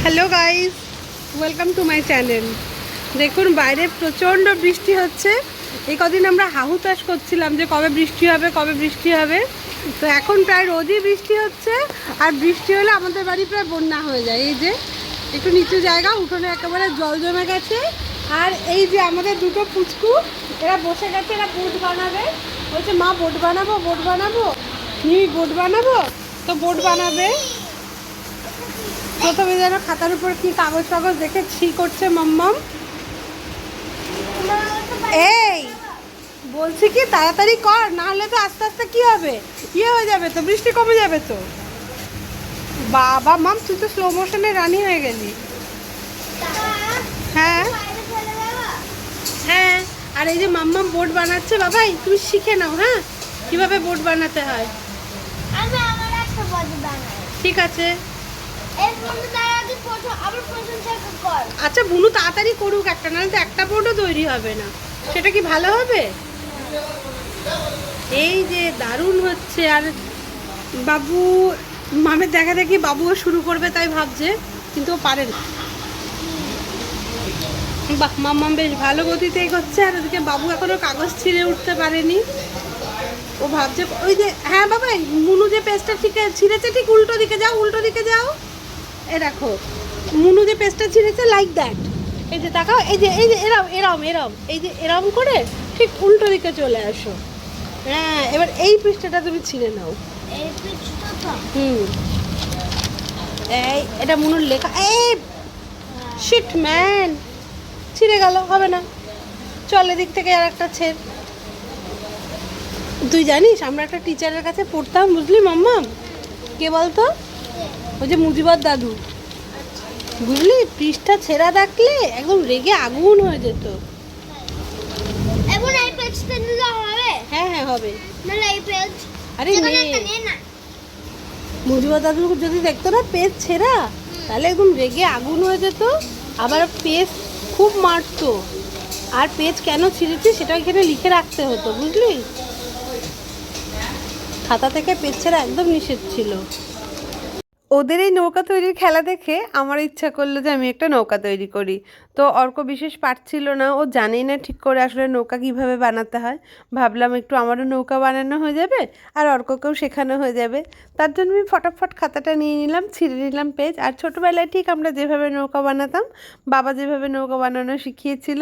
Hello guys, welcome to my channel. দেখুন বাইরে প্রচণ্ড বৃষ্টি হচ্ছে। এই কদিন আমরা হাহুতাশ করছিলাম যে কবে বৃষ্টি হবে কবে বৃষ্টি হবে। তো এখন প্রায় রোজই বৃষ্টি হচ্ছে, আর বৃষ্টি হলে আমাদের বাড়ি প্রায় বন্যা হয়ে যায়। এই যে একটু নিচু জায়গা, উঠোনে একেবারে জল জমে গেছে। আর এই যে আমাদের দুটো পুচকু, এরা বসে গেছে, এরা বোট বানাবে। বলছে মা বোট বানাবো, বোট বানাবো, বোট বানাবো। তো বোট বানাবে। প্রথমে যেন খাতার উপর কি কাগজ টাগজ দেখে ছি করছে মাম্মাম। এই বলছি কি তাড়াতাড়ি কর, না হলে তো আস্তে আস্তে কি হবে, ইয়ে হয়ে যাবে তো, বৃষ্টি কমে যাবে তো। বাবা মাম, তুই তো স্লো মোশনে রানি হয়ে গেলি। হ্যাঁ হ্যাঁ, আর এই যে মাম্মাম বোর্ড বানাচ্ছে, বাবাই তুমি শিখে নাও হ্যাঁ কিভাবে বোর্ড বানাতে হয়। ঠিক আছে, আচ্ছা বুনু তাড়াতাড়ি করুক একটা, নাহলে তো একটা বোর্ডও তৈরি হবে না, সেটা কি ভালো হবে? এই যে দারুণ হচ্ছে। আর বাবু মামের দেখা দেখি বাবুও শুরু করবে তাই ভাবছে, কিন্তু ও পারে না। বাহ, মাম্মাম বেশ ভালো গতিতে এগোচ্ছে। আর ওদিকে বাবু এখনো কাগজ ছিঁড়ে উঠতে পারেনি। ও ভাবছে ওই যে, হ্যাঁ বাবা মুনু যে পেজটা ঠিক ছিঁড়েছে, ঠিক উল্টো দিকে যাও, উল্টো দিকে যাও। এ দেখো মুনু যে পেজটা ছিঁড়েছে, লাইক দ্যাট। এই যে তাকাও, এই যে এরম এরম এরম, এই যে এরম করে ঠিক উল্টো দিকে চলে আসো। হ্যাঁ, এবার এই পৃষ্ঠাটা তুমি ছিঁড়ে নাও। এই এটা মুনুর লেখা। এই শিট ম্যান, ছিঁড়ে গেল, হবে না। চল এদিক থেকে আর একটা ছেড়। তুই জানিস আমরা একটা টিচারের কাছে পড়তাম, বুঝলি মাম্মাম? কে বলতো? ওই যে মুজিবর দাদু, বুঝলি? পৃষ্ঠা ছেঁড়া থাকলে একদম রেগে আগুন হয়ে যেত। হ্যাঁ হ্যাঁ হবে। আরে মুজিবর দাদু যদি দেখতো না পেজ ছেঁড়া, তাহলে একদম রেগে আগুন হয়ে যেত। আবার পেজ খুব মারতো, আর পেজ কেন ছিঁড়েছি সেটা এখানে লিখে রাখতে হতো, বুঝলি? খাতা থেকে পেজ ছেঁড়া একদম নিষেধ ছিল। ওদের এই নৌকা তৈরির খেলা দেখে আমার ইচ্ছা করলো যে আমি একটা নৌকা তৈরি করি। তো অর্ক বিশেষ পারছিল না, ও জানেই না ঠিক করে আসলে নৌকা কিভাবে বানাতে হয়। ভাবলাম একটু আমারও নৌকা বানানো হয়ে যাবে, আর অর্ককেও শেখানো হয়ে যাবে। তার জন্য আমি ফটাফট খাতাটা নিয়ে নিলাম, ছিঁড়ে নিলাম পেজ। আর ছোটোবেলায় ঠিক আমরা যেভাবে নৌকা বানাতাম, বাবা যেভাবে নৌকা বানানো শিখিয়েছিল,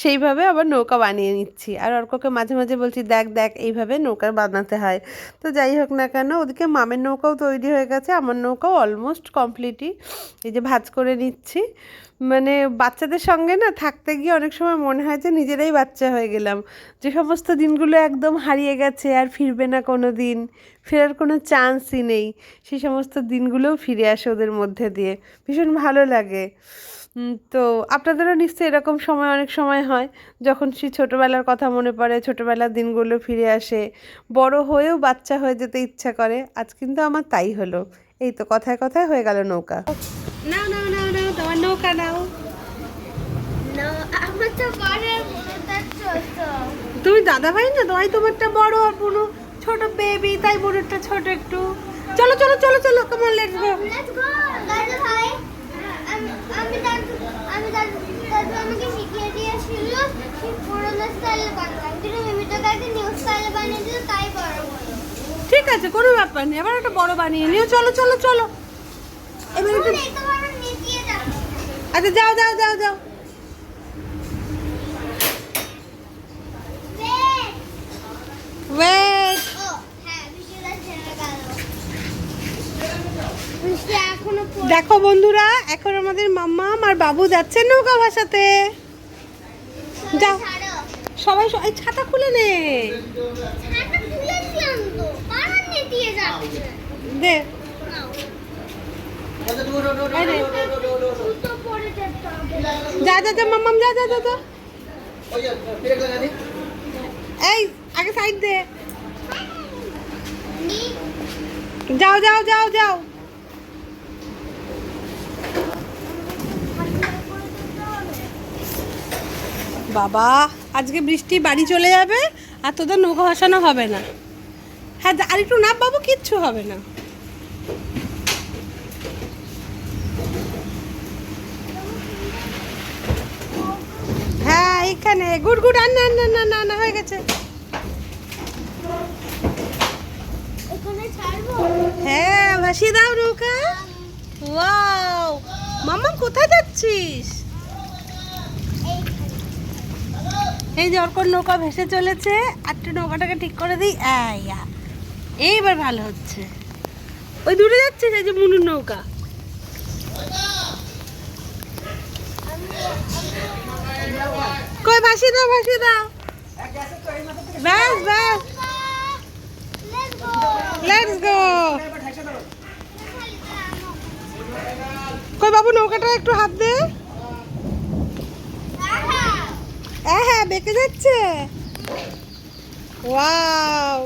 সেইভাবে আবার নৌকা বানিয়ে নিচ্ছি। আর অর্ককে মাঝে মাঝে বলছি দেখ দেখ এইভাবে নৌকা বানাতে হয়। তো যাই হোক না কেন, ওদিকে মামের নৌকাও তৈরি হয়ে গেছে, আমার নৌকাও অলমোস্ট কমপ্লিটই। এই যে ভাঁজ করে নিচ্ছি। মানে বাচ্চাদের সঙ্গে না থাকতে গিয়ে অনেক সময় মনে হয় যে নিজেরাই বাচ্চা হয়ে গেলাম। যে সমস্ত দিনগুলো একদম হারিয়ে গেছে, আর ফিরবে না কোনো দিন, ফেরার কোনো চান্সই নেই, সেই সমস্ত দিনগুলোও ফিরে আসে ওদের মধ্যে দিয়ে। ভীষণ ভালো লাগে। তো আপনাদেরও নিশ্চয়ই এরকম সময় অনেক সময় হয়, যখন সেই ছোটোবেলার কথা মনে পড়ে, ছোটোবেলার দিনগুলো ফিরে আসে, বড় হয়েও বাচ্চা হয়ে যেতে ইচ্ছা করে। আজ কিন্তু আমার তাই হলো। এই তো কথায় কথায় হয়ে গেল নৌকা। নাও নাও নাও নাও, তোমার নৌকা নাও। তুমি দাদা ভাই না, তোমায় তোমারটা বড়, আর বুনু ছোট বেবি, তাই বুনুরটা ছোট একটু। চলো চলো চলো চলো, কাম অন, লেটস গো। দাদা ভাই, আমি দাদু আমাকে শিখিয়ে দিয়েছিল সেই পুরোনো স্টাইলে বানাতাম, কিন্তু মিমিটা কাকে নিউ স্টাইলে বানিয়ে দিল, তাই বড় হলো। ঠিক আছে, কোনো ব্যাপার নেই, এবার একটা বড় বানিয়ে নিও। চলো চলো চলো, এবার একটু। আচ্ছা যাও যাও যাও যাও। ওয়েট, দেখো বন্ধুরা, এখন আমাদের মাম্মাম আর বাবু যাচ্ছে নৌকা ভাসাতে। যাও সবাই, এই ছাতা খুলে নে দে। যা যা যা মাম্মাম, যা যা যা যা। এই আগে সাইড দে। যাও যাও যাও যাও। বাবা আজকে বৃষ্টি, বাড়ি চলে যাবে, আর তোদের নৌকা ভাসানো হবে না। হ্যাঁ আর একটু নাপ বাবু, কিচ্ছু হবে না। এখানে গুড গুড, আর না না না না না হয়ে গেছে। এখানে ছাড়বো। হ্যাঁ ভাসিয়ে দাও নৌকা। ওয়াও মাম্মা কোথায় যাচ্ছিস? এই যে অর্কর নৌকা ভেসে চলেছে, আরেকটু নৌকাটাকে ঠিক করে দিই। এইবার ভালো হচ্ছে। ওই দূরে যাচ্ছে এই যে মুনুর নৌকা। কই ভাসিয়ে দাও ভাসিয়ে দাও। ব্যাস ব্যাস, লেটস গো। কই বাবু নৌকাটা একটু হাত দে। হ্যাঁ হ্যাঁ বেঁকে যাচ্ছে। ওয়াও